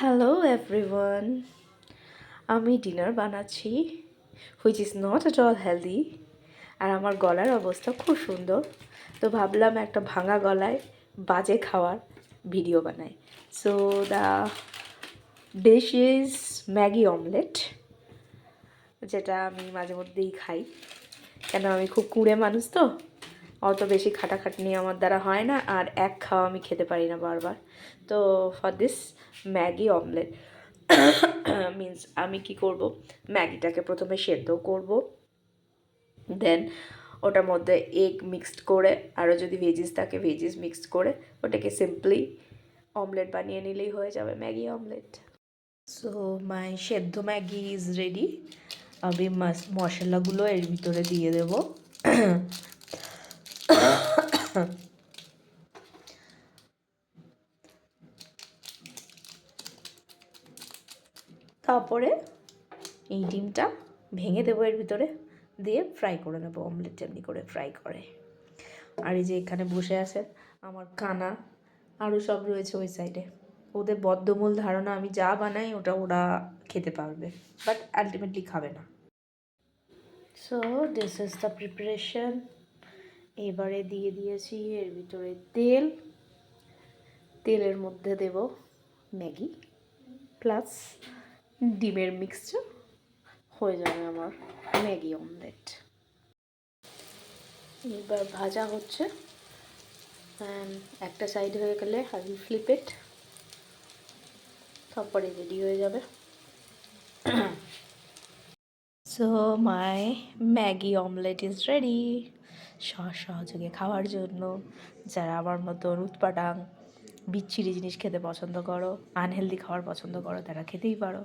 Hello everyone, আমি dinner বানাচ্ছি which is not at all healthy. আর আমার গলার অবস্থা খুব সুন্দর, তো ভাবলাম একটা ভাঙা গলায় বাজে খাওয়ার ভিডিও বানাই। So the dish is Maggi omelette, যেটা আমি মাঝে মধ্যেই খাই, কেন আমি খুব কুঁড়ে মানুষ, তো অত বেশি খাটাখাটনি আমার দ্বারা হয় না, আর এক খাওয়া আমি খেতে পারি না বারবার। তো for this Maggi omelette means আমি কি করব, ম্যাগিটাকে প্রথমে সেদ্ধ করব, দেন ওটার মধ্যে এগ মিক্সড করে, আরও যদি ভেজিস থাকে ভেজিস মিক্সড করে ওটাকে সিম্পলি অমলেট বানিয়ে নিলেই হয়ে যাবে ম্যাগি অমলেট। সো মাই সেদ্ধ ম্যাগি ইজ রেডি। আমি মশলাগুলো এর ভিতরে দিয়ে দেবো। তারপরে এই ডিমটা ভেঙে দেবো এর ভিতরে, দিয়ে ফ্রাই করে নেবো, অমলেট যেমনি করে ফ্রাই করে। আর এই যে এখানে বসে আছে আমার কানা, আরও সব রয়েছে ওই সাইডে। ওদের বদ্ধমূল ধারণা আমি যা বানাই ওটা ওরা খেতে পারবে, বাট আলটিমেটলি খাবে না। So this is the preparation. এবারে দিয়ে দিয়েছি এর ভিতরে তেল, তেলের মধ্যে দেব ম্যাগি প্লাস ডিমের মিক্সচার, হয়ে যাবে আমার ম্যাগি অমলেট। এবার ভাজা হচ্ছে, অ্যান্ড একটা সাইড হয়ে গেলে আই উইল ফ্লিপ ইট, তারপরে রেডি হয়ে যাবে। So my Maggi omelette is ready, সহজ সহযোগে খাওয়ার জন্য। যারা আমার মতন উৎপাটাং বিচ্ছিরি জিনিস খেতে পছন্দ করো, আনহেলদি খাবার পছন্দ করো, তারা খেতেই পারো।